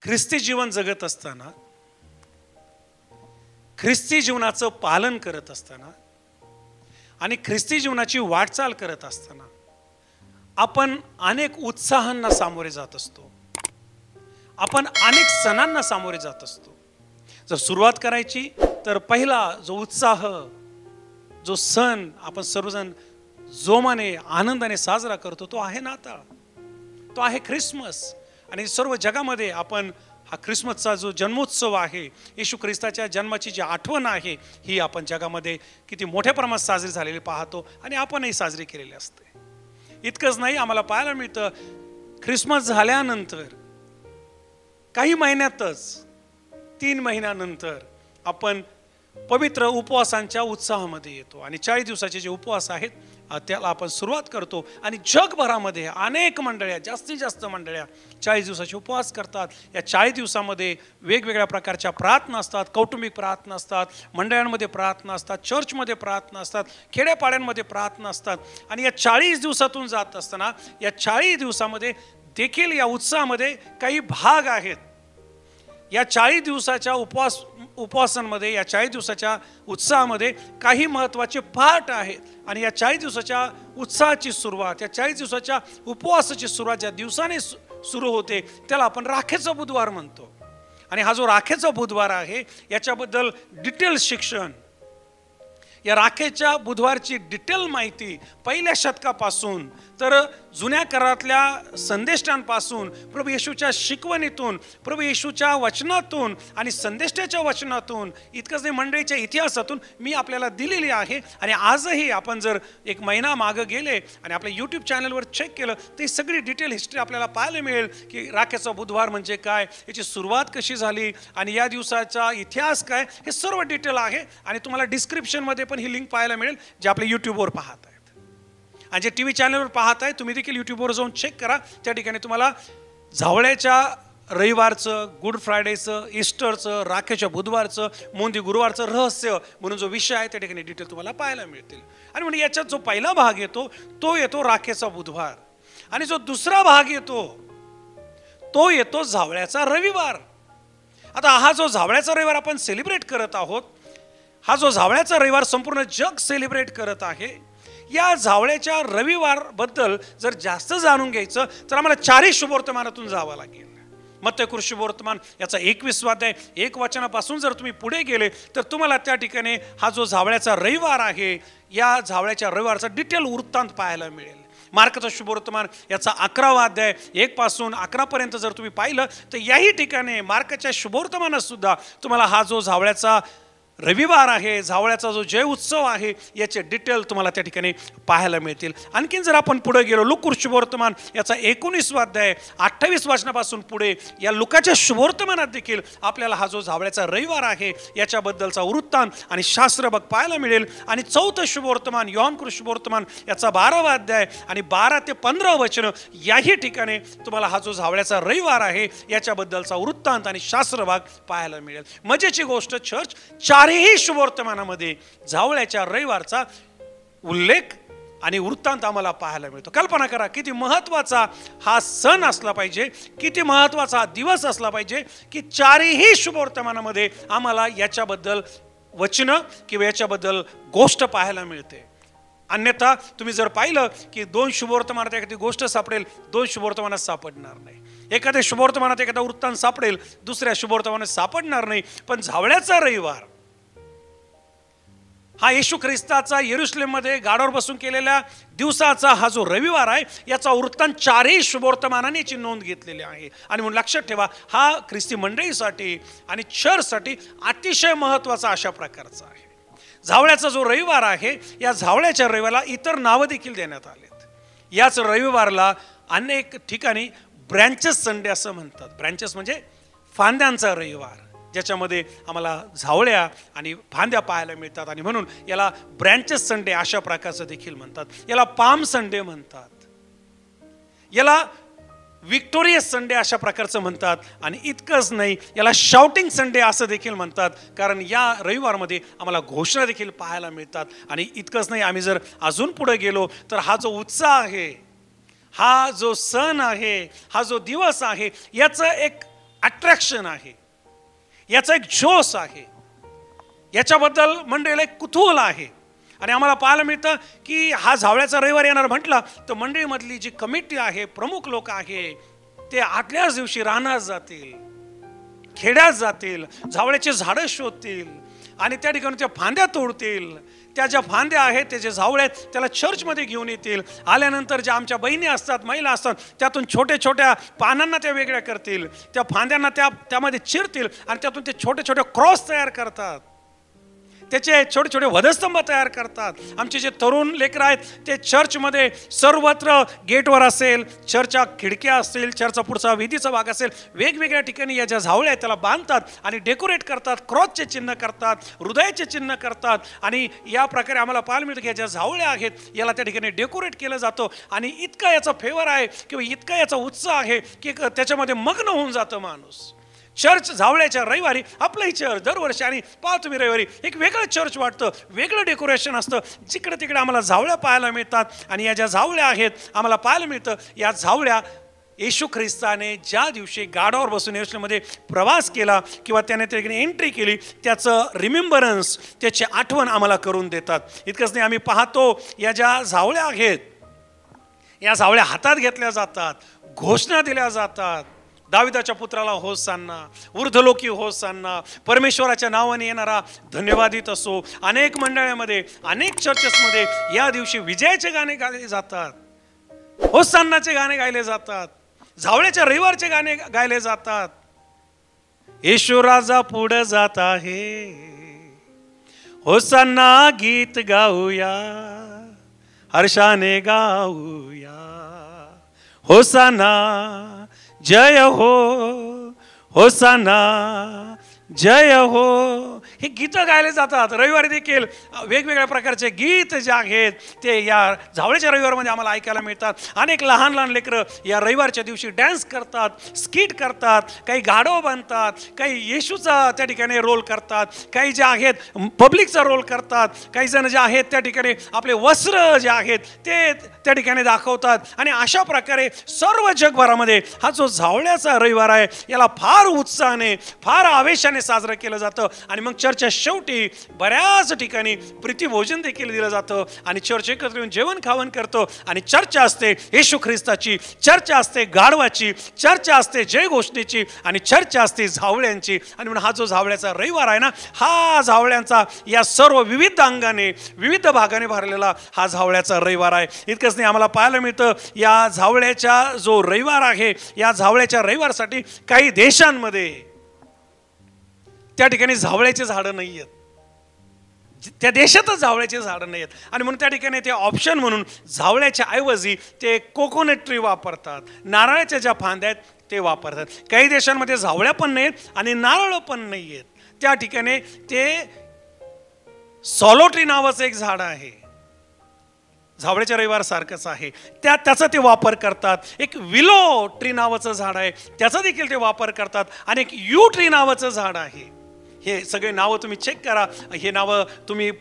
ख्रिस्ती जीवन जगत असताना, ख्रिस्ती जीवनाचं पालन करत असताना आणि ख्रिस्ती जीवनाची वाटचाल करत असताना आपण अनेक उत्साहांना सामोरे जात असतो, आपण अनेक सणांना सामोरे जात असतो. जर सुरुवात करायची तर पहिला जो उत्साह, जो सण आपण सर्वजण जोमाने आनंदाने साजरा करतो तो आहे नाताळ, तो आहे ख्रिसमस. आणि सर्व जगामध्ये आपण हा ख्रिसमसचा जो जन्मोत्सव आहे, येशू ख्रिस्ताच्या जन्माची जी आठवण आहे, ही आपण जगामध्ये किती मोठ्या प्रमाणात साजरी झालेली पाहतो आणि आपणही साजरी केलेली असते. इतकंच नाही, आम्हाला पाहायला मिळतं ख्रिसमस झाल्यानंतर काही महिन्यातच 3 महिन्यानंतर आपण पवित्र उपवासांच्या उत्साहामध्ये येतो आणि 40 दिवसाचे जे उपवास आहेत त्याला आपण सुरुवात करतो. आणि जगभरामध्ये अनेक मंडळ्या, जास्तीत जास्त मंडळ्या 40 दिवसाचे उपवास करतात. या 40 दिवसामध्ये वेगवेगळ्या प्रकारच्या प्रार्थना असतात, कौटुंबिक प्रार्थना असतात, मंडळांमध्ये प्रार्थना असतात, चर्चमध्ये प्रार्थना असतात, खेड्यापाड्यांमध्ये प्रार्थना असतात. आणि या 40 दिवसातून जात असताना या 40 दिवसामध्ये देखील या उत्साहामध्ये काही भाग आहेत. या 40 दिवसाच्या उपवासांमध्ये, या 40 दिवसाच्या उत्साहामध्ये काही महत्त्वाचे पाठ आहेत. आणि या 40 दिवसाच्या उत्साहाची सुरुवात, या 40 दिवसाच्या उपवासाची सुरुवात ज्या दिवसाने सुरू होते त्याला आपण राखेचा बुधवार म्हणतो. आणि हा जो राखेचा बुधवार आहे याच्याबद्दल डिटेल शिक्षण, या राखेच्या बुधवारची डिटेल माहिती पहिल्या शतकापासून तर जुन्या करारातल्या संदेष्टांपासून, प्रभू येशूच्या शिकवणीतून, प्रभू येशूच्या वचनातून आणि संदेष्टाच्या वचनातून, इतकंच नाही मंडळीच्या इतिहासातून मी आपल्याला दिलेली आहे. आणि आजही आपण जर 1 महिना मागं गेले आणि आपल्या यूट्यूब चॅनलवर चेक केलं तर ही सगळी डिटेल हिस्ट्री आपल्याला पाहायला मिळेल की राखेचा बुधवार म्हणजे काय, याची सुरुवात कशी झाली आणि या दिवसाचा इतिहास काय, हे सर्व डिटेल आहे. आणि तुम्हाला डिस्क्रिप्शनमध्ये पण ही लिंक पाहायला मिळेल जे आपल्या यूट्यूबवर पाहत आहेत. आणि जे TV चॅनलवर पाहत आहे तुम्ही देखील यूट्यूबवर जाऊन चेक करा. त्या ठिकाणी तुम्हाला झावळ्याच्या रविवारचं, गुड फ्रायडेचं, ईस्टरचं, राखेच्या बुधवारचं, मोंदी गुरुवारचं रहस्य म्हणून जो विषय आहे त्या ठिकाणी डिटेल तुम्हाला पाहायला मिळतील. आणि म्हणजे याच्यात जो पहिला भाग येतो तो येतो राखेचा बुधवार, आणि जो दुसरा भाग येतो तो येतो झावळ्याचा रविवार. आता हा जो झावळ्याचा रविवार आपण सेलिब्रेट करत आहोत, हा जो झावळ्याचा रविवार संपूर्ण जग सेलिब्रेट करत आहे, या झावळ्याच्या रविवार बद्दल जर जास्त जाणून घ्यायचं तर आम्हाला 4 शुभवर्तमानातून जावं लागेल. मत्तय शुभवर्तमान याचा 21वा अध्याय 1 वचनापासून जर तुम्ही पुढे गेले तर तुम्हाला त्या ठिकाणी हा जो झावळ्याचा रविवार आहे या झावळ्याच्या रविवारचा डिटेल वृत्तांत पाहायला मिळेल. मार्कचं शुभवर्तमान याचा 11वा अध्याय 1 पासून 11 पर्यंत जर तुम्ही पाहिलं तर याही ठिकाणी मार्कच्या शुभवर्तमानात सुद्धा तुम्हाला हा जो झावळ्याचा रविवार आहे, झावळ्याचा जो जय उत्सव आहे याचे डिटेल तुम्हाला त्या ठिकाणी पाहायला मिळतील. आणखीन जर आपण पुढे गेलो लूका शुभवर्तमान याचा 19वा अध्याय 28 वचनापासून पुढे या लुकाच्या शुभवर्तमानात देखील आपल्याला हा जो झावळ्याचा रविवार आहे याच्याबद्दलचा वृत्तांत आणि शास्त्रभाग पाहायला मिळेल. आणि 4थं शुभवर्तमान योहान शुभवर्तमान याचा 12वा अध्याय आणि 12 ते 15 वचन याही ठिकाणी तुम्हाला हा जो झावळ्याचा रविवार आहे याच्याबद्दलचा वृत्तांत आणि शास्त्रभाग पाहायला मिळेल. मजेची गोष्ट, चर्च 4ही शुभवर्तमानामध्ये झावळ्याच्या रविवारचा उल्लेख आणि वृत्तांत आम्हाला पाहायला मिळतो. कल्पना करा किती महत्त्वाचा हा सण असला पाहिजे, किती महत्त्वाचा हा दिवस असला पाहिजे की 4ही शुभवर्तमानामध्ये आम्हाला याच्याबद्दल वचनं किंवा याच्याबद्दल गोष्ट पाहायला मिळते. अन्यथा तुम्ही जर पाहिलं की 2 शुभवर्तमानात एखादी गोष्ट सापडेल, 2 शुभवर्तमानात सापडणार नाही. एखाद्या शुभवर्तमानात एखादा वृत्तांत सापडेल, दुसऱ्या शुभवर्तमानात सापडणार नाही. पण झावळ्याचा रविवार हा येशू ख्रिस्ताचा यरूशलेममध्ये गाडावर बसून केलेल्या दिवसाचा हा जो रविवार आहे याचा वृत्तांत 4ही शुभवर्तमानाने याची नोंद घेतलेली आहे. आणि म्हणून लक्षात ठेवा हा ख्रिस्ती मंडळीसाठी आणि चर्चसाठी अतिशय महत्त्वाचा अशा प्रकारचा आहे. झावळ्याचा जो रविवार आहे या झावळ्याच्या रविवाराला इतर नावं देखील देण्यात आलेत. याच रविवारला अनेक ठिकाणी ब्रँचेस संडे असं म्हणतात. ब्रँचेस म्हणजे फांद्यांचा रविवार, ज्याच्यामध्ये आम्हाला झावळ्या आणि फांद्या पाहायला मिळतात. आणि म्हणून याला ब्रँचेस संडे अशा प्रकारचं देखील म्हणतात. याला पाम संडे म्हणतात, याला विक्टोरियस संडे अशा प्रकारचं म्हणतात. आणि इतकंच नाही, याला शाउटिंग संडे असं देखील म्हणतात, कारण या रविवारमध्ये आम्हाला घोषणा देखील पाहायला मिळतात. आणि इतकंच नाही, आम्ही जर अजून पुढे गेलो तर हा जो उत्साह आहे, हा जो सण आहे, हा जो दिवस आहे, याचं एक अट्रॅक्शन आहे, याचा एक जोश आहे, याच्याबद्दल मंडळीला एक कुतूहल आहे. आणि आम्हाला पाहायला मिळतं की हा झावळ्याचा रविवार येणार म्हटला तर मंडळीमधली जी कमिटी आहे, प्रमुख लोक आहे, ते आदल्याच दिवशी रानात जातील, खेड्यात जातील, झावळ्याचे झाडं शोधतील आणि त्या ठिकाणी त्या फांद्या तोडतील. त्या ज्या फांद्या आहेत, ते जे झावळे आहेत, त्याला चर्चमध्ये घेऊन येतील. आल्यानंतर ज्या आमच्या बहिणी असतात, महिला असतात, त्यातून छोट्या छोट्या पानांना त्या वेगळ्या करतील, त्या फांद्यांना त्यामध्ये चिरतील आणि त्यातून ते छोटे छोटे क्रॉस तयार करतात, त्याचे छोटे छोटे वधस्तंभ तयार करतात. आमचे जे तरुण लेकरं आहेत ते चर्चमध्ये सर्वत्र गेटवर असेल, चर्चच्या खिडक्या असतील, चर्चचा पुढचा विधीचा भाग असेल, वेगवेगळ्या ठिकाणी या ज्या झावळ्या आहेत त्याला बांधतात आणि डेकोरेट करतात, क्रॉसचे चिन्ह करतात, हृदयाचे चिन्ह करतात. आणि या प्रकारे आम्हाला पाहायला मिळतं की या ज्या झावळ्या आहेत याला त्या ठिकाणी डेकोरेट केलं जातं. आणि इतका याचा फेवर आहे किंवा इतका याचा उत्साह आहे की त्याच्यामध्ये मग्न होऊन जातं माणूस. चर्च झावळ्याच्या रविवारी, आपलंही चर्च दरवर्षी, आणि पहा तुम्ही रविवारी एक वेगळं चर्च वाटतं, वेगळं डेकोरेशन असतं. जिकडे तिकडे आम्हाला झावळ्या पाहायला मिळतात. आणि या ज्या झावळ्या आहेत आम्हाला पाहायला मिळतं, या झावळ्या येशू ख्रिस्ताने ज्या दिवशी गाडावर बसून यरूशलेममध्ये प्रवास केला किंवा त्याने त्या ठिकाणी एंट्री केली त्याचं रिमेंबरन्स, त्याची आठवण आम्हाला करून देतात. इतकंच नाही, आम्ही पाहतो या ज्या झावळ्या आहेत या झावळ्या हातात घेतल्या जातात, घोषणा दिल्या जातात. दाविदाच्या पुत्राला होसान्ना, ऊर्ध्वलोकी होसान्ना, परमेश्वराच्या नावाने येणारा धन्यवादित असो. अनेक मंडळामध्ये, अनेक चर्चेसमध्ये या दिवशी विजयाचे गाणे गायले जातात, होसान्नाचे गाणे गायले जातात, झावळ्याच्या रविवारचे गाणे गायले जातात. येशू राजा पुढे जात आहे, होसान्ना गीत गाऊया, हर्षाने गाऊया, होसाना जय हो, होसाना जय हो, हे गीतं गायले जातात. रविवारी देखील वेगवेगळ्या प्रकारचे गीत जे आहेत ते या झावळ्याच्या रविवारमध्ये आम्हाला ऐकायला मिळतात. अनेक लहान लहान लेकरं या रविवारच्या दिवशी डॅन्स करतात, स्किट करतात, काही गाढव बांधतात, काही येशूचा त्या ठिकाणी रोल करतात, काही जे आहेत पब्लिकचा रोल करतात, काही जण जे आहेत त्या ठिकाणी आपले वस्त्र जे आहेत ते त्या ठिकाणी दाखवतात. आणि अशा प्रकारे सर्व जगभरामध्ये हा जो झावळ्याचा रविवार आहे याला फार उत्साहाने, फार आवेशाने साजरं केलं जातं. आणि मग चर्चच्या शेवटी बऱ्याच ठिकाणी प्रीतिभोजन देखील दिलं जातं आणि चर्च एकत्र येऊन जेवण खावण करतो. आणि चर्चा असते येशू ख्रिस्ताची, चर्चा असते गाढवाची, चर्चा असते जय घोषणेची आणि चर्चा असते झावळ्यांची. आणि म्हणून हा जो झावळ्याचा रविवार आहे ना, हा झावळ्यांचा या सर्व विविध अंगाने, विविध भागाने भरलेला हा झावळ्याचा रविवार आहे. इतकंच नाही, आम्हाला पाहायला मिळतं या झावळ्याचा जो रविवार आहे, या झावळ्याच्या रविवारसाठी काही देशांमध्ये त्या ठिकाणी झावळ्याचे झाडं नाही आहेत, त्या देशातच झावळ्याचे झाडं नाही आहेत. आणि म्हणून त्या ठिकाणी ते ऑप्शन म्हणून झावळ्याच्या ऐवजी ते कोकोनट ट्री वापरतात, नारळाच्या ज्या फांद्या आहेत ते वापरतात. काही देशांमध्ये झावळ्या पण नाहीत आणि नारळ पण नाही आहेत. त्या ठिकाणी ते सॉलो ट्री नावाचं एक झाड आहे, झावळ्याच्या रविवार सारखंच आहे, त्याचा ते वापर करतात. एक विलो ट्री नावाचं झाड आहे, त्याचा देखील ते वापर करतात. आणि एक यू ट्री नावाचं झाड आहे. हे सगळे नावं तुम्ही चेक करा, हे नावं तुम्ही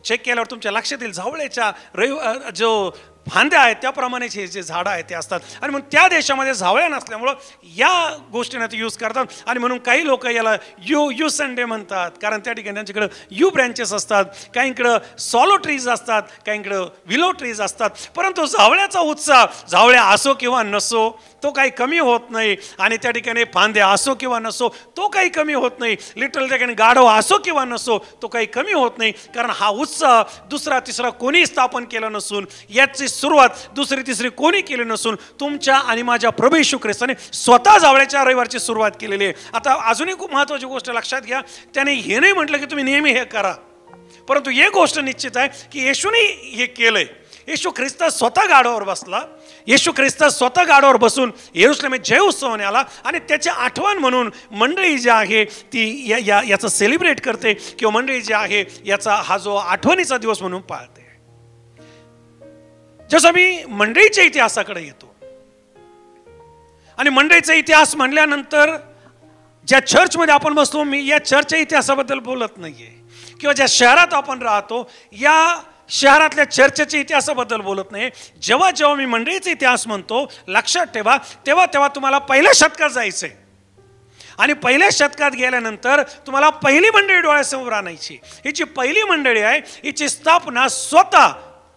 चेक केल्यावर तुमच्या लक्षात येईल झावळ्याच्या जो फांद्या आहेत त्याप्रमाणेच हे जे झाडं आहेत ते असतात. आणि म्हणून त्या देशामध्ये झावळ्या नसल्यामुळं या गोष्टींना ते यूज करतात. आणि म्हणून काही लोक याला यू संडे म्हणतात, कारण त्या ठिकाणी त्यांच्याकडं यू ब्रँचेस असतात, काहींकडं सॉलो ट्रीज असतात, काहींकडं विलो ट्रीज असतात. परंतु झावळ्याचा उत्साह, झावळ्या असो किंवा नसो तो काही कमी होत नाही. आणि त्या ठिकाणी फांद्या असो किंवा नसो तो काही कमी होत नाही. लिटरल त्या ठिकाणी गाढव असो किंवा नसो तो काही कमी होत नाही. कारण हा उत्साह दुसरा तिसरा कोणी स्थापन केला नसून, याची सुरुवात दुसरी तिसरी कोणी केली नसून तुमच्या आणि माझ्या प्रभू येशू ख्रिस्ताने स्वतः झावळ्याच्या रविवारची सुरुवात केलेली आहे. आता अजून एक खूप महत्त्वाची गोष्ट लक्षात घ्या, त्याने हे नाही म्हटलं की तुम्ही नेहमी हे करा, परंतु एक गोष्ट निश्चित आहे की येशूने हे केलंय. येशू ख्रिस्त स्वतः गाढवावर बसला, येशू ख्रिस्त स्वतः गाढवावर बसून यरूशलेम जय उत्सवाने आला आणि त्याची आठवण म्हणून मंडळी जी आहे ती याचं सेलिब्रेट करते किंवा मंडळी जी आहे याचा हा जो आठवणीचा दिवस म्हणून पाळते. जसं मी मंडळीच्या इतिहासाकडे येतो आणि मंडळीचा इतिहास म्हणल्यानंतर ज्या चर्चमध्ये आपण बसतो, मी या चर्चच्या इतिहासाबद्दल बोलत नाहीये किंवा ज्या शहरात आपण राहतो या शहरातल्या चर्चेच्या इतिहासाबद्दल बोलत नाही. जेव्हा जेव्हा मी मंडळीचा इतिहास म्हणतो लक्षात ठेवा, तेव्हा तेव्हा तुम्हाला पहिल्या शतकात जायचंय. आणि पहिल्या शतकात गेल्यानंतर तुम्हाला पहिली मंडळी डोळ्यासमोर आणायची. ही जी पहिली मंडळी आहे हिची स्थापना स्वतः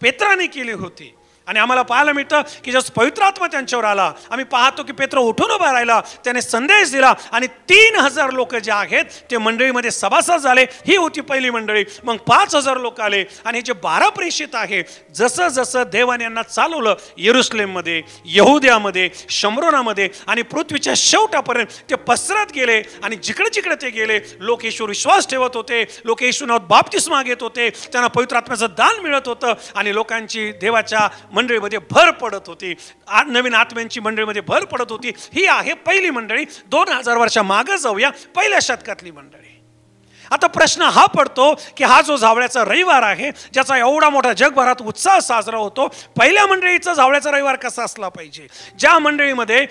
पेत्राने केली होती. आणि आम्हाला पाहायला मिळतं की जसं पवित्र आत्मा त्यांच्यावर आला, आम्ही पाहतो की पेत्र उठून उभा राहिला, त्याने संदेश दिला आणि 3000 लोक जे आहेत ते मंडळीमध्ये सभासद झाले. ही होती पहिली मंडळी. मग 5000 लोक आले आणि जे 12 प्रेषित आहे, जसं जसं देवाने यांना चालवलं यरूशलेममध्ये, यहुद्यामध्ये, शमरोनामध्ये आणि पृथ्वीच्या शेवटापर्यंत ते पसरत गेले. आणि जिकडे जिकडे ते गेले लोक येशूवर विश्वास ठेवत होते, लोक येशू नावात बाप्तिस्मा घेत होते, त्यांना पवित्र आत्म्याचं दान मिळत होतं आणि लोकांची देवाच्या मंडळीमध्ये भर पडत होती, नवीन आत्म्यांची मंडळीमध्ये भर पडत होती. ही आहे पहिली मंडळी. 2000 वर्षा मागे जाऊया, पहिल्या शतकातली मंडळी. आता प्रश्न हा पडतो की हा जो जावळ्याचा रविवार आहे, ज्याचा एवढा मोठा जगभरात उत्साह साजरा होतो, पहिल्या मंडळीचा जावळ्याचा रविवार कसा असला पाहिजे? ज्या मंडळीमध्ये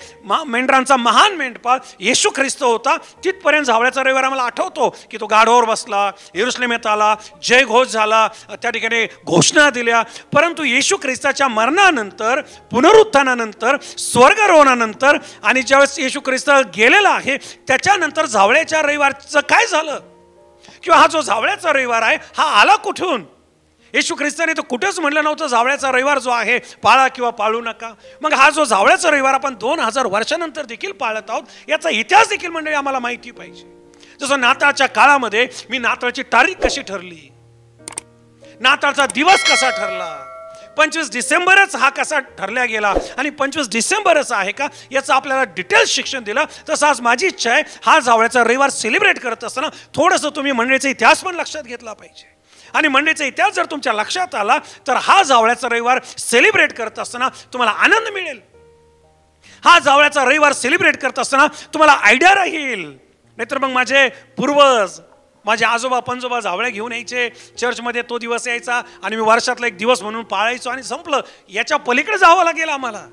मेंढरांचा महान मेंढपाळ येशू ख्रिस्त होता, तिथपर्यंत जावळ्याचा रविवार आम्हाला आठवतो की तो गाढवावर बसला, यरूशलेमेत आला, जयघोष झाला, त्या ठिकाणी घोषणा दिल्या. परंतु येशू ख्रिस्ताच्या मरणानंतर, पुनरुत्थानानंतर, स्वर्गारोहणानंतर आणि ज्यावेळेस येशू ख्रिस्त गेलेला आहे त्याच्यानंतर जावळ्याच्या रविवारचं काय झालं? किंवा हा जो जावळ्याचा रविवार आहे हा आला कुठून? येशू ख्रिस्ताने तर कुठेच म्हटलं नव्हतं जावळ्याचा रविवार जो आहे पाळा किंवा पाळू नका. मग हा जो जावळ्याचा रविवार आपण 2000 वर्षानंतर देखील पाळत आहोत, याचा इतिहास देखील मंडळी आम्हाला माहिती पाहिजे. जसं नाताळच्या काळामध्ये मी नाताळची तारीख कशी ठरली, नाताळचा दिवस कसा ठरला, 25 डिसेंबरच हा कसा ठरला गेला आणि 25 डिसेंबरच आहे का याचं आपल्याला डिटेल्स शिक्षण दिलं. तसं आज माझी इच्छा आहे हा जावळ्याचा रविवार सेलिब्रेट करत असताना थोडंसं तुम्ही मंडळीचा इतिहास पण लक्षात घेतला पाहिजे. आणि मंडळीचा इतिहास जर तुमच्या लक्षात आला तर हा जावळ्याचा रविवार सेलिब्रेट करत असताना तुम्हाला आनंद मिळेल. हा जावळ्याचा रविवार सेलिब्रेट करत असताना तुम्हाला आयडिया राहील. नाहीतर मग माझे पूर्वज, माझे आजोबा पंजोबा जावळ्या घेऊन यायचे, चर्चमध्ये तो दिवस यायचा आणि मी वर्षातला एक दिवस म्हणून पाळायचो आणि संपलं. याच्या पलीकडे जावं लागेल आम्हाला.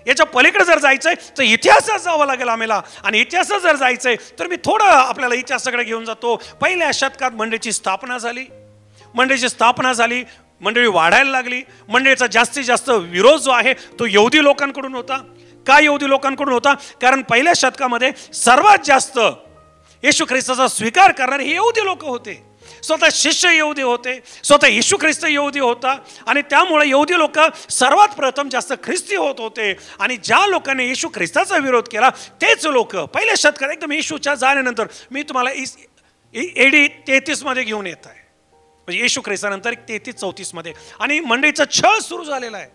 याच्या पलीकडे जर जायचंय तर इतिहासात जावं लागेल आम्हाला. आणि इतिहासात जर जायचंय तर मी थोडं आपल्याला इतिहासाकडे घेऊन जातो. पहिल्या शतकात मंडळीची स्थापना झाली, मंडळीची स्थापना झाली, मंडळी वाढायला लागली. मंडळीचा जास्तीत जास्त विरोध जो आहे तो यहुदी लोकांकडून होता. का यहुदी लोकांकडून होता? कारण पहिल्या शतकामध्ये सर्वात जास्त येशू ख्रिस्ताचा स्वीकार करणारे हे यहुदी लोक होते. स्वतः शिष्य यहुदी होते, स्वतः येशू ख्रिस्त यहुदी होता आणि त्यामुळे यहुदी लोक सर्वात प्रथम जास्त ख्रिस्ती होत होते. आणि ज्या लोकांनी येशू ख्रिस्ताचा विरोध केला तेच लोक पहिल्या शतकात एकदम येशूच्या जाण्यानंतर, मी तुम्हाला AD 33 मध्ये घेऊन येत आहे, म्हणजे येशू ख्रिस्तानंतर 33-34 मध्ये. आणि मंडळीचा छळ सुरू झालेला आहे.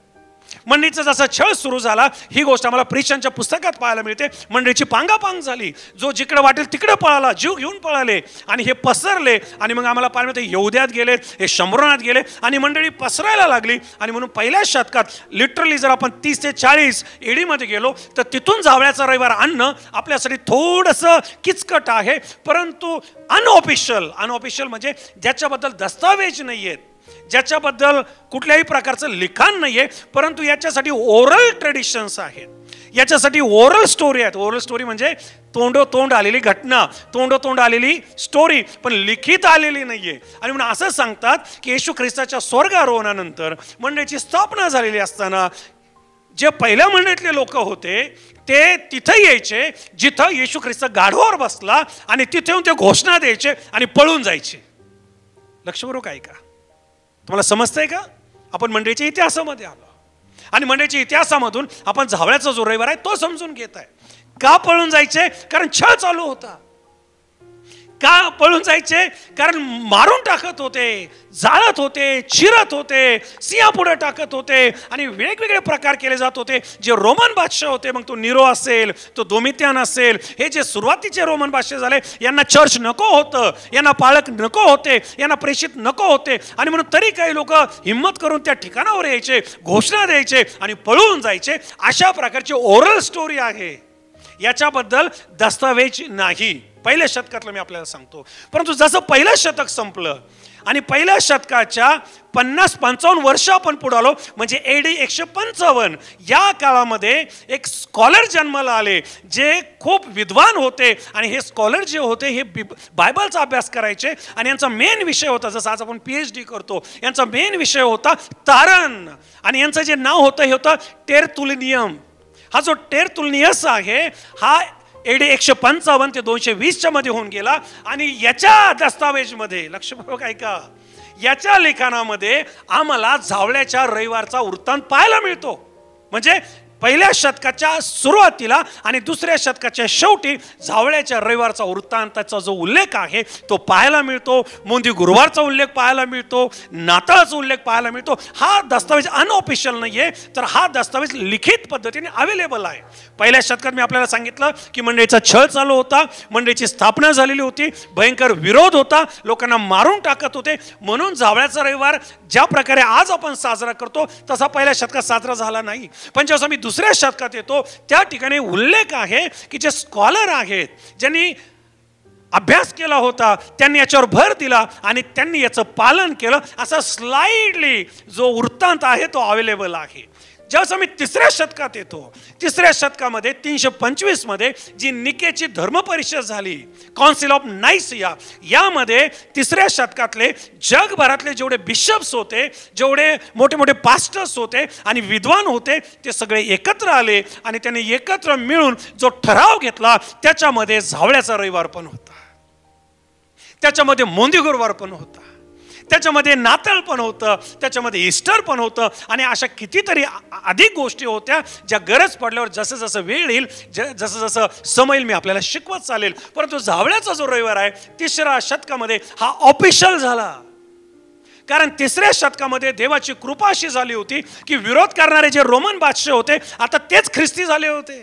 मंडळीचा जसा छळ सुरू झाला ही गोष्ट आम्हाला प्रिशांच्या पुस्तकात पाहायला मिळते. मंडळीची पांगापांग झाली, जो जिकडे वाटेल तिकडे पळाला, जीव घेऊन पळाले आणि हे पसरले. आणि मग आम्हाला पाहायला मिळते यहुद्यात गेले, हे शमरोनात गेले आणि मंडळी पसरायला लागली. आणि म्हणून पहिल्या शतकात लिटरली जर आपण 30 ते 40 AD मध्ये गेलो तर तिथून जावळ्याचा रविवार आणणं आपल्यासाठी थोडंसं किचकट आहे. परंतु अनऑफिशियल म्हणजे ज्याच्याबद्दल दस्तावेज नाही आहेत, ज्याच्याबद्दल कुठल्याही प्रकारचं लिखाण नाहीये, परंतु याच्यासाठी ओरल ट्रेडिशन्स आहेत, याच्यासाठी ओरल स्टोरी आहेत. ओरल स्टोरी म्हणजे तोंडोतोंड आलेली घटना, तोंडोतोंड आलेली स्टोरी, पण लिखित आलेली नाहीये. आणि म्हणून असं सांगतात की येशू ख्रिस्ताच्या स्वर्गारोहणानंतर मंडळीची स्थापना झालेली असताना जे पहिल्या मंडळीतले लोक होते ते तिथे यायचे जिथं येशू ख्रिस्त गाढवावर बसला आणि तिथे येऊन ते घोषणा द्यायचे आणि पळून जायचे. लक्षपूर्वक ऐका, तुम्हाला समजतंय का? आपण मंडळीच्या इतिहासामध्ये आलो आणि मंडळीच्या इतिहासामधून आपण जावळ्याचा जो रविवार आहे तो समजून घेत आहे. का पळून जायचे? कारण छळ चालू होता. का पळून जायचे? कारण मारून टाकत होते, जाळत होते, चिरत होते, सिंहापुढे टाकत होते आणि वेगवेगळे प्रकार केले जात होते. जे रोमन बादशाह होते, मग तो निरो असेल, तो दोमित्यान असेल, हे जे सुरुवातीचे रोमन बादशाह झाले, यांना चर्च नको होतं, यांना पालक नको होते, यांना प्रेषित नको होते. आणि म्हणून तरी काही लोक हिंमत करून त्या ठिकाणावर यायचे, घोषणा द्यायचे आणि पळून जायचे. अशा प्रकारची ओरल स्टोरी आहे, याच्याबद्दल दस्तावेज नाही. पहिल्या शतकातलं मी आपल्याला सांगतो. परंतु जसं पहिलं शतक संपलं आणि पहिल्या शतकाच्या 50-55 वर्ष आपण पुढे आलो, म्हणजे AD 155 या काळामध्ये एक स्कॉलर जन्माला आले जे खूप विद्वान होते. आणि हे स्कॉलर जे होते हे बायबलचा अभ्यास करायचे आणि यांचा मेन विषय होता, जसं आज आपण PhD करतो, यांचा मेन विषय होता तारण. आणि यांचं जे नाव होतं हे होतं टेरतुलिनियम. हा जो टेरतुलिनियस आहे हा एडी 155 ते 220 मध्ये होऊन गेला. आणि याच्या दस्तावेजमध्ये लक्षपूर्वक ऐका, याच्या लेखनामध्ये आम्हाला झावळ्याच्या रविवारचा वृत्तांत पाहायला मिळतो. म्हणजे पहिल्या शतकाच्या सुरुवातीला आणि दुसऱ्या शतकाच्या शेवटी झावळ्याच्या रविवारचा वृत्तांताचा जो उल्लेख आहे तो पाहायला मिळतो. मोंदी गुरुवारचा उल्लेख पाहायला मिळतो, नाताळाचा उल्लेख पाहायला मिळतो. हा दस्तावेज अनऑफिशियल नाहीये, तर हा दस्तावेज लिखित पद्धतीने अवेलेबल आहे. पहिल्या शतकात मी आपल्याला सांगितलं की मंडळीचा छळ चालू होता, मंडळीची स्थापना झालेली होती, भयंकर विरोध होता, लोकांना मारून टाकत होते. म्हणून झावळ्याचा रविवार ज्या प्रकारे आज आपण साजरा करतो तसा पहिल्या शतकात साजरा झाला नाही. पण जेव्हा मी दुसऱ्या शतकात येतो त्या ठिकाणी उल्लेख आहे की जे स्कॉलर आहेत, ज्यांनी अभ्यास केला होता, त्यांनी याच्यावर भर दिला आणि त्यांनी याचं पालन केलं. असा स्लाइडली जो वृत्तांत आहे तो अवेलेबल आहे. ज्यावेळेस आम्ही तिसऱ्या शतकात येतो, तिसऱ्या शतकामध्ये 325 मध्ये जी निकेची धर्मपरिषद झाली, काउन्सिल ऑफ नायसिया, यामध्ये तिसऱ्या शतकातले जगभरातले जेवढे बिशप्स होते, जेवढे मोठे मोठे पास्टर्स होते आणि विद्वान होते, ते सगळे एकत्र आले आणि त्यांनी एकत्र मिळून जो ठराव घेतला त्याच्यामध्ये झावळ्याचा रविवार पण होता, त्याच्यामध्ये मोंदी गुरुवार पण होता, त्याच्यामध्ये नाताळ पण होतं, त्याच्यामध्ये ईस्टर पण होतं आणि अशा कितीतरी अधिक गोष्टी होत्या ज्या गरज पडल्यावर जसं जसं वेळ येईल, जसं जसं समय येईल मी आपल्याला शिकवत चालेल. परंतु झावळ्याचा जो रविवार आहे तिसऱ्या शतकामध्ये हा ऑफिशियल झाला. कारण तिसऱ्या शतकामध्ये देवाची कृपा अशी झाली होती की विरोध करणारे जे रोमन बादशाह होते आता तेच ख्रिस्ती झाले होते.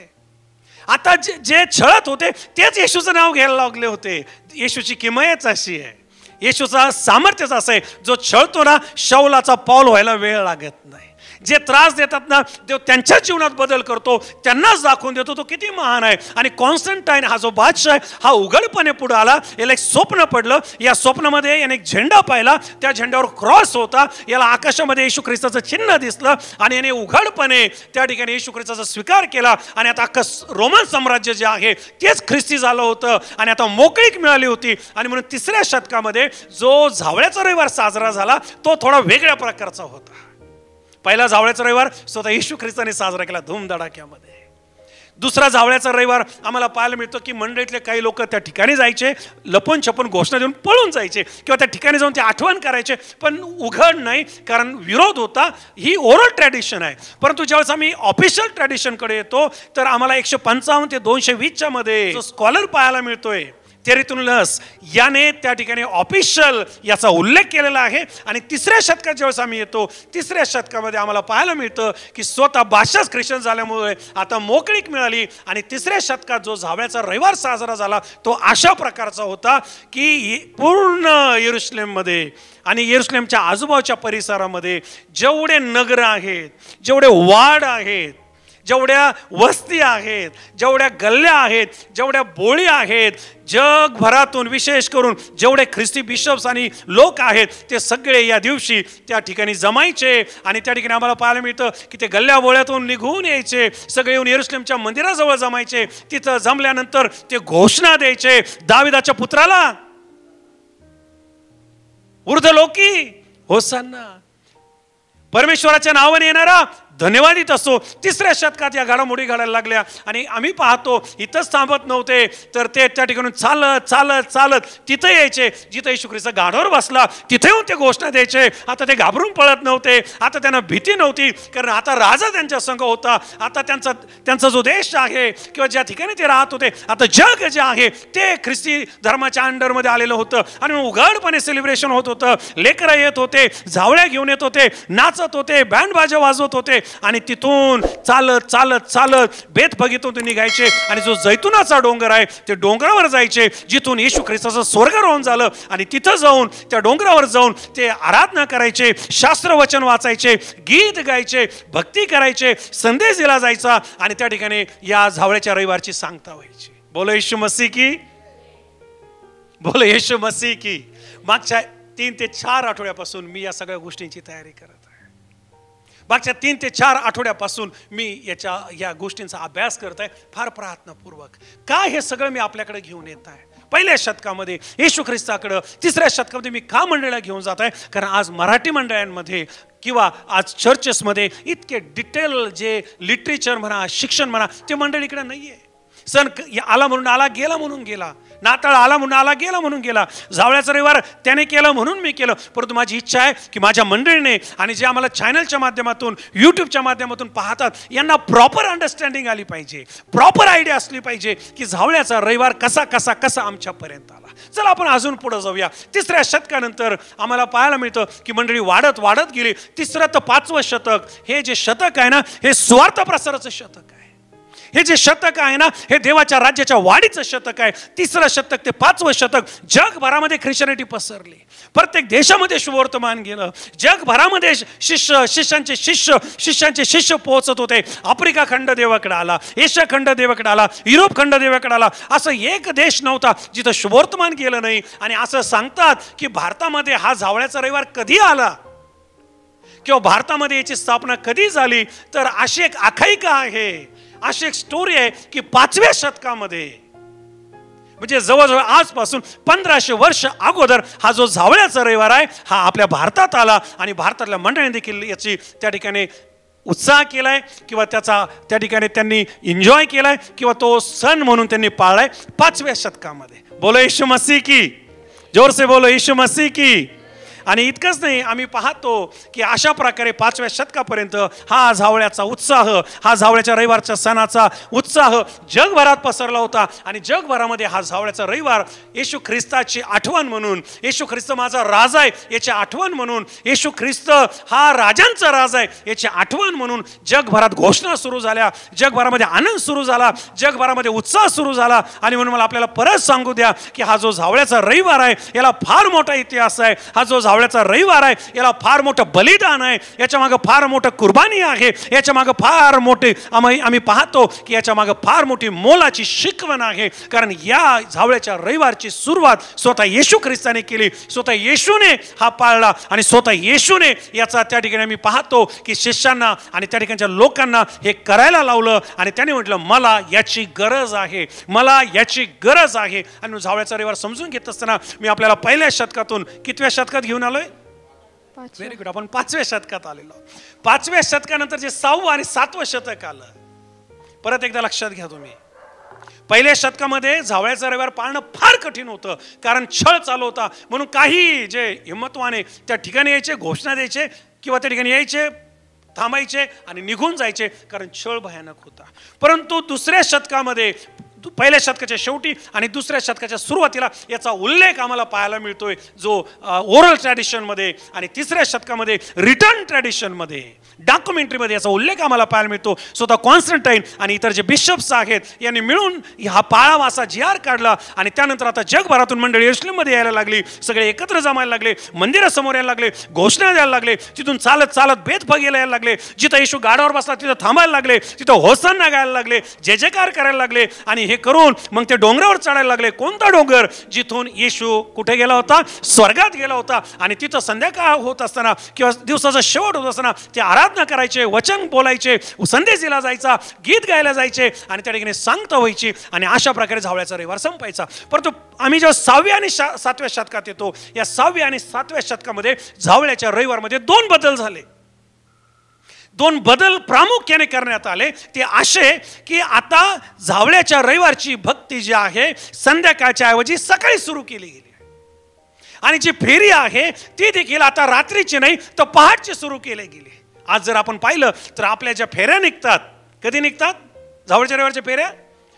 आता जे छळत होते तेच येशूचं नाव घ्यायला लागले होते. येशूची किमयच अशी आहे, येशूचा सामर्थ्यच असं आहे, जो छळतो ना शौलाचा पाऊल व्हायला वेळ लागत नाही. जे त्रास देतात ना देव त्यांच्या जीवनात बदल करतो, त्यांनाच दाखवून देतो तो किती महान आहे. आणि कॉन्स्टंटाईन हा जो बादशाह आहे हा उघडपणे पुढे आला. याला एक स्वप्न पडलं, या स्वप्नामध्ये याने एक झेंडा पाहिला, त्या झेंड्यावर क्रॉस होता, याला आकाशामध्ये येशू ख्रिस्ताचं चिन्ह दिसलं आणि याने उघडपणे त्या ठिकाणी येशू ख्रिस्ताचा स्वीकार केला. आणि आता अख्खं रोमन साम्राज्य जे आहे तेच ख्रिस्ती झालं होतं आणि आता मोकळीक मिळाली होती. आणि म्हणून तिसऱ्या शतकामध्ये जो झावळ्याचा रविवार साजरा झाला तो थोडा वेगळ्या प्रकारचा होता. पहिला झावळ्याचा रविवार स्वतः येशू ख्रिस्ताने साजरा केला धूमधडाक्यामध्ये. दुसरा झावळ्याचा रविवार आम्हाला पाहायला मिळतो की मंडळीतले काही लोक त्या ठिकाणी जायचे, लपून छपून घोषणा देऊन पळून जायचे किंवा त्या ठिकाणी जाऊन ते आठवण करायचे, पण उघड नाही, कारण विरोध होता. ही ओरल ट्रॅडिशन आहे. परंतु ज्यावेळेस आम्ही ऑफिशियल ट्रॅडिशनकडे येतो तर आम्हाला 155 ते 220 मध्ये जो स्कॉलर पाहायला मिळतोय तेरितुलस याने त्या ठिकाणी ऑफिशियल याचा उल्लेख केलेला आहे. आणि तिसऱ्या शतकात ज्यावेळेस आम्ही येतो, तिसऱ्या शतकामध्ये आम्हाला पाहायला मिळतं की स्वतः भाषाच ख्रिश्चन झाल्यामुळे आता मोकळीक मिळाली. आणि तिसऱ्या शतकात जो झावळ्याचा रविवार साजरा झाला तो अशा प्रकारचा होता की पूर्ण यरूशलेममध्ये आणि यरूशलेमच्या आजूबाजूच्या परिसरामध्ये जेवढे नगर आहेत, जेवढे वार्ड आहेत, जेवढ्या वस्ती आहेत, जेवढ्या गल्ल्या आहेत, जेवढ्या बोळी आहेत, जगभरातून विशेष करून जेवढे ख्रिस्ती बिशप्स आणि लोक आहेत ते सगळे या दिवशी त्या ठिकाणी जमायचे. आणि त्या ठिकाणी आम्हाला पाहायला मिळतं की ते गल्ल्या बोळ्यातून निघून यायचे, सगळे येऊन यरूशलेमच्या मंदिराजवळ जमायचे. तिथं जमल्यानंतर ते घोषणा द्यायचे, दाविदाच्या पुत्राला ऊर्ध्वलोकी होसान्ना, परमेश्वराच्या नावाने येणारा धन्यवादित असो. तिसऱ्या शतकात या घडामोडी घडायला लागल्या आणि आम्ही पाहतो इथंच थांबत नव्हते, तर ते त्या ठिकाणी चालत चालत चालत तिथं यायचे जिथं येशू ख्रिस्त गाढवावर बसला, तिथे येऊन ते घोषणा द्यायचे. आता ते घाबरून पळत नव्हते, आता त्यांना भीती नव्हती, कारण आता राजा त्यांच्या संग होता. आता त्यांचा जो देश आहे किंवा ज्या ठिकाणी ते राहत होते, आता जग जे आहे ते ख्रिस्ती धर्माच्या अंडरमध्ये आलेलं होतं. आणि उघडपणे सेलिब्रेशन होत होतं. लेकरं येत होते, झावळ्या घेऊन येत होते, नाचत होते, बँड बाजा वाजवत होते आणि तिथून चालत चालत चालत बेतफगीतून निघायचे आणि जो जैतुनाचा डोंगर आहे ते डोंगरावर जायचे जिथून येशू ख्रिस्ताचं स्वर्गारोहण झालं. आणि तिथं जाऊन त्या डोंगरावर जाऊन ते आराधना करायचे, शास्त्रवचन वाचायचे, गीत गायचे, भक्ती करायचे, संदेश दिला जायचा आणि त्या ठिकाणी या झावळ्याच्या रविवारची सांगता व्हायची. बोलो येशू मसीह की, बोलो येशू मसीह की. मागच्या 3 ते 4 आठवड्यापासून मी या सगळ्या गोष्टींची तयारी करत आहे. मागच्या 3 ते 4 आठवड्यापासून मी या गोष्टींचा अभ्यास करत आहे फार प्रयत्नपूर्वक. काय हे सगळं मी आपल्याकडे घेऊन येत आहे पहिल्या शतकामध्ये येशू ख्रिस्ताकडं, तिसऱ्या शतकामध्ये मी का मंडळाला घेऊन जात आहे, कारण आज मराठी मंडळांमध्ये किंवा आज चर्चेसमध्ये इतके डिटेल जे लिटरेचर म्हणा, शिक्षण म्हणा, ते मंडळीकडे नाही आहे. सण आला म्हणून आला, गेला म्हणून गेला. नाताळ आला म्हणून आला, गेला म्हणून गेला. जावळ्याचा रविवार त्याने केलं म्हणून मी केलं. परंतु माझी इच्छा आहे की माझ्या मंडळीने आणि जे आम्हाला चॅनलच्या माध्यमातून, यूट्यूबच्या माध्यमातून पाहतात, यांना प्रॉपर अंडरस्टँडिंग आली पाहिजे, प्रॉपर आयडिया असली पाहिजे की जावळ्याचा रविवार कसा कसा कसा आमच्यापर्यंत आला. चला आपण अजून पुढे जाऊया. 3ऱ्या शतकानंतर आम्हाला पाहायला मिळतं की मंडळी वाढत वाढत गेली. 3रं ते 5वं शतक, हे जे शतक आहे ना, हे स्वार्थ प्रसाराचं शतक आहे. हे जे शतक आहे ना, हे देवाच्या राज्याच्या वाढीचं शतक आहे. 3रं शतक ते 5वं शतक जगभरामध्ये ख्रिश्चनिटी पसरली. प्रत्येक देशामध्ये शुभवर्तमान गेलं. जगभरामध्ये शिष्यांचे शिष्य पोहोचत होते. आफ्रिका खंड देवाकडे आला, एशिया खंड देवाकडे आला, युरोप खंड देवाकडे आला. असं एक देश नव्हता जिथं शुभवर्तमान गेलं नाही. आणि असं सांगतात की भारतामध्ये हा जावळ्याचा रविवार कधी आला किंवा भारतामध्ये याची स्थापना कधी झाली, तर अशी एक आख्यायिका आहे, अशी एक स्टोरी आहे की 5व्या शतकामध्ये, म्हणजे जवळजवळ आजपासून 1500 वर्ष अगोदर हा जो जावळ्याचा रविवार आहे हा आपल्या भारतात आला. आणि भारतातल्या मंडळींनी देखील याची त्या ठिकाणी उत्साह केलाय किंवा त्याचा त्या ठिकाणी त्यांनी एन्जॉय केलाय किंवा तो सण म्हणून त्यांनी पाळलाय 5व्या शतकामध्ये. बोलो येशू मसीह की, जोर से बोलो येशू मसीह की. आणि इतकंच नाही, आम्ही पाहतो की अशा प्रकारे 5व्या शतकापर्यंत हा जावळ्याचा उत्साह, हा जावळ्याच्या रविवारच्या सणाचा उत्साह जगभरात पसरला होता. आणि जगभरामध्ये हा जावळ्याचा रविवार येशू ख्रिस्ताची आठवण म्हणून, येशू ख्रिस्त माझा राजा आहे याची आठवण म्हणून, येशू ख्रिस्त हा राजांचा राजा आहे याची आठवण म्हणून जगभरात घोषणा सुरू झाल्या, जगभरामध्ये आनंद सुरू झाला, जगभरामध्ये उत्साह सुरू झाला. आणि म्हणून मला आपल्याला परत सांगू द्या की हा जो जावळ्याचा रविवार आहे याला फार मोठा इतिहास आहे. हा जो जावळ्याचा रविवार आहे याला फार मोठं बलिदान आहे, याच्या मागे फार मोठं कुर्बानी आहे, याच्या मागे फार मोठे आम्ही पाहतो की याच्या मागे फार मोठी मोलाची शिकवण आहे. कारण या जावळ्याच्या रविवारची सुरुवात स्वतः येशू ख्रिस्ताने केली, स्वतः येशूने हा पाळला आणि स्वतः येशूने याचा त्या ठिकाणी आम्ही पाहतो की शिष्यांना आणि त्या ठिकाणच्या लोकांना हे करायला लावलं. आणि त्याने म्हटलं मला याची गरज आहे, मला याची गरज आहे. आणि जावळ्याचा रविवार समजून घेत असताना मी आपल्याला 1ल्या शतकातून कितव्या शतकात घेऊन आलोय? Very good. आपण 5व्या शतकात आलेलो. 5व्या शतकानंतर जे 6वं आणि 7वं शतक आलं, परत एकदा लक्षात घ्या तुम्ही. 1ल्या शतकामध्ये जावळ्याचा रविवार पाळणं फार कठीण होतं, कारण छळ चालू होता. म्हणून काही जे हिम्मतवाने त्या ठिकाणी यायचे, घोषणा द्यायचे किंवा त्या ठिकाणी यायचे, थांबायचे आणि निघून जायचे, कारण छळ भयानक होता. परंतु 2ऱ्या शतकामध्ये, 1ल्या शतकाच्या शेवटी आणि 2ऱ्या शतकाच्या सुरुवातीला याचा उल्लेख आम्हाला पाहायला मिळतोय, जो ओरल ट्रॅडिशनमध्ये आणि 3ऱ्या शतकामध्ये रिटर्न ट्रॅडिशनमध्ये, डॉक्युमेंटरीमध्ये याचा उल्लेख आम्हाला पाहायला मिळतो. स्वतः कॉन्स्टंटाईन आणि इतर जे बिशप्स आहेत यांनी मिळून हा पाळावा असा जी.आर. काढला. आणि त्यानंतर आता जगभरातून मंडळी येरुशलेममध्ये यायला लागली, सगळे एकत्र जमायला लागले, मंदिरासमोर यायला लागले, घोषणा द्यायला लागले, तिथून चालत चालत बेतफगेला यायला लागले, जिथं येशू गाडावर बसला तिथं थांबायला लागले, तिथं होसांना गायला लागले, जय जयकार करायला लागले. आणि हे करून मग ते डोंगरावर चढायला लागले. कोणता डोंगर? जिथून येशू कुठे गेला होता? स्वर्गात गेला होता. आणि तिथं संध्याकाळ होत असताना किंवा दिवसाचा शेवट होत असताना ते आराधना करायचे, वचन बोलायचे, संदेश दिला जायचा, गीत गायला जायचे आणि त्या ठिकाणी सांगता व्हायची. आणि अशा प्रकारे जावळ्याचा रविवार संपायचा. परंतु आम्ही जेव्हा 6व्या आणि 7व्या शतकात येतो, या 6व्या आणि 7व्या शतकामध्ये जावळ्याच्या रविवारमध्ये 2 बदल झाले. 2 बदल प्रामुख्याने करण्यात आले. ते असे की आता जावळ्याच्या रविवारची भक्ती जी आहे संध्याकाळच्या ऐवजी सकाळी सुरू केली गेली. आणि जी फेरी आहे ती देखील आता रात्रीची नाही तर पहाटची सुरू केली गेली. आज जर आपण पाहिलं तर आपल्या ज्या फेऱ्या निघतात, कधी निघतात? जावळ्याच्या रविवारच्या फेऱ्या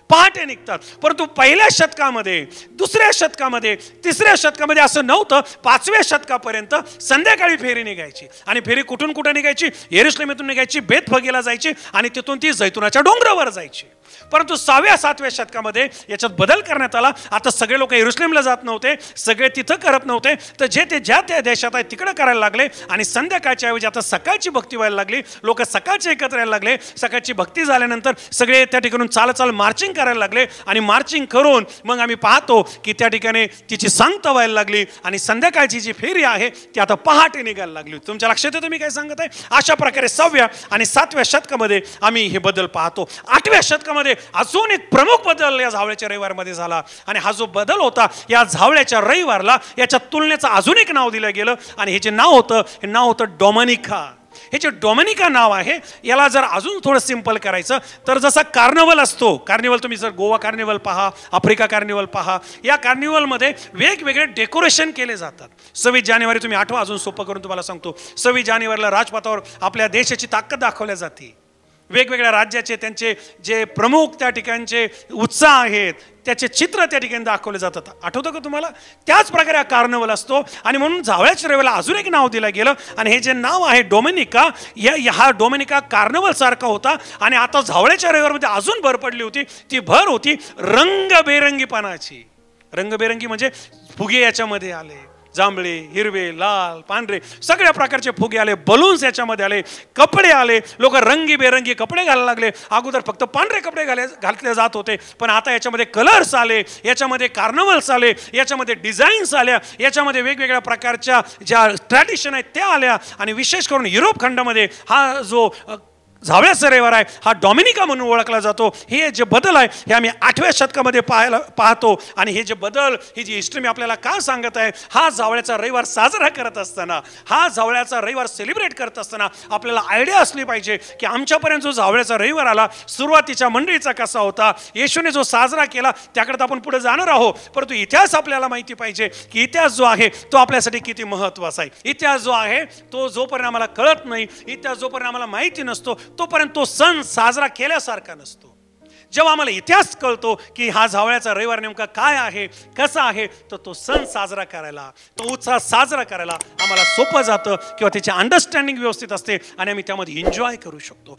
पहाटे निघतात. परंतु 1ल्या शतकामध्ये, 2ऱ्या शतकामध्ये, 3ऱ्या शतकामध्ये असं नव्हतं. 5व्या शतकापर्यंत संध्याकाळी फेरी निघायची. आणि फेरी कुठून कुठं निघायची? येरुशलेमेतून निघायची, बेतफगेला जायची आणि तिथून ती जैतुनाच्या डोंगरावर जायची. परंतु 6व्या 7व्या शतकामध्ये याच्यात बदल करण्यात आला. आता सगळे लोक येरुशलेमला जात नव्हते, सगळे तिथं करत नव्हते, तर जे ते ज्या त्या देशात आहे तिकडे करायला लागले. आणि संध्याकाळच्या ऐवजी आता सकाळची भक्ती व्हायला लागली. लोक सकाळचे एकत्र यायला लागले. सकाळची भक्ती झाल्यानंतर सगळे त्या ठिकाणून चालत मार्चिंग करायला लागले. आणि मार्चिंग करून मग आम्ही पाहतो की त्या ठिकाणी तिची सांगता व्हायला लागली. आणि संध्याकाळची जी फेरी आहे ती आता पहाटे निघायला लागली. तुमच्या लक्षात येतं मी काय सांगत आहे? अशा प्रकारे 6व्या आणि 7व्या शतकामध्ये आम्ही हे बदल पाहतो. 8व्या शतकामध्ये अजून एक प्रमुख बदल या जावळ्याच्या रविवारमध्ये झाला. आणि हा जो बदल होता, या जावळ्याच्या रविवारला याच्या तुलनेचं अजून एक नाव दिलं गेलं. आणि हे जे नाव होतं, हे नाव होतं डोमिनिका. हे जे डॉमिनिका नाव आहे, याला जर अजून थोडं सिंपल करायचं तर जसा कार्निवल असतो, कार्निवल तुम्ही जर गोवा कार्निवल पहा, आफ्रिका कार्निवल पहा, या कार्निवलमध्ये वेगवेगळे डेकोरेशन केले जातात. 26 जानेवारी तुम्ही आठवा, अजून सोपं करून तुम्हाला सांगतो. 26 जानेवारीला राजपथावर आपल्या देशाची ताकद दाखवल्या जाते. वेगवेगळ्या राज्याचे त्यांचे जे प्रमुख त्या ठिकाणचे उत्साह आहेत त्याचे चित्र त्या ठिकाणी दाखवले जातात. आठवतं का तुम्हाला? त्याच प्रकारे हा कार्निवल असतो. आणि म्हणून जावळ्याच्या रविवारला अजून एक नाव दिलं गेलं, आणि हे जे नाव आहे डोमिनिका, हा डोमिनिका कार्निवल सारखा होता. आणि आता जावळ्याच्या रविवारमध्ये अजून भर पडली होती. ती भर होती रंगबेरंगीपणाची. रंगबेरंगी म्हणजे फुगे याच्यामध्ये आले, जांभळे, हिरवे, लाल, पांढरे सगळ्या प्रकारचे फुगे आले, बलून्स याच्यामध्ये आले, कपडे आले, लोक रंगीबेरंगी कपडे घालायला लागले. अगोदर फक्त पांढरे कपडे घातले जात होते, पण आता याच्यामध्ये कलर्स आले, याच्यामध्ये कार्निवल्स आले, याच्यामध्ये डिझाईन्स आल्या, याच्यामध्ये वेगवेगळ्या प्रकारच्या ज्या ट्रॅडिशन आहेत त्या आल्या. आणि विशेष करून युरोप खंडामध्ये हा जो जावळ्याचा रविवार आहे हा डॉमिनिका म्हणून ओळखला जातो. हे जे बदल आहे हे आम्ही 8व्या शतकामध्ये पाहतो. आणि हे जे बदल, ही जी हिस्ट्री मी आपल्याला का सांगत आहे, हा जावळ्याचा रविवार साजरा करत असताना, हा जावळ्याचा रविवार सेलिब्रेट करत असताना आपल्याला आयडिया असली पाहिजे की आमच्यापर्यंत जो जावळ्याचा रविवार आला, सुरुवातीच्या मंडळीचा कसा होता, येशूने जो साजरा केला त्याकडे आपण पुढे जाणार आहोत. परंतु इतिहास आपल्याला माहिती पाहिजे की इतिहास जो आहे तो आपल्यासाठी किती महत्त्वाचा आहे. इतिहास जो आहे तो जोपर्यंत आम्हाला कळत नाही, इतिहास जोपर्यंत आम्हाला माहिती नसतो, तोपर्यंत तो सण साजरा केल्यासारखा नसतो. जेव्हा आम्हाला इतिहास कळतो की हा जावळ्याचा रविवार नेमका काय आहे, कसा आहे, तर तो सण साजरा करायला, तो उत्साह साजरा करायला आम्हाला सोपं जातं, किंवा त्याची अंडरस्टँडिंग व्यवस्थित असते आणि आम्ही त्यामध्ये एन्जॉय करू शकतो.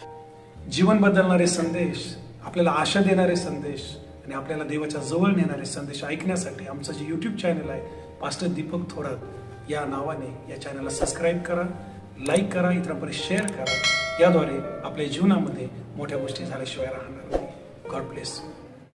जीवन बदलणारे संदेश, आपल्याला आशा देणारे संदेश आणि आपल्याला देवाच्या जवळ नेणारे संदेश ऐकण्यासाठी आमचं जे यूट्यूब चॅनल आहे पास्टर दीपक थोरात या नावाने, या चॅनलला सबस्क्राईब करा, लाईक करा, इतरांपर्यंत शेअर करा. याद्वारे आपल्या जीवनामध्ये मोठ्या गोष्टी झाल्याशिवाय राहणार नाही. God bless.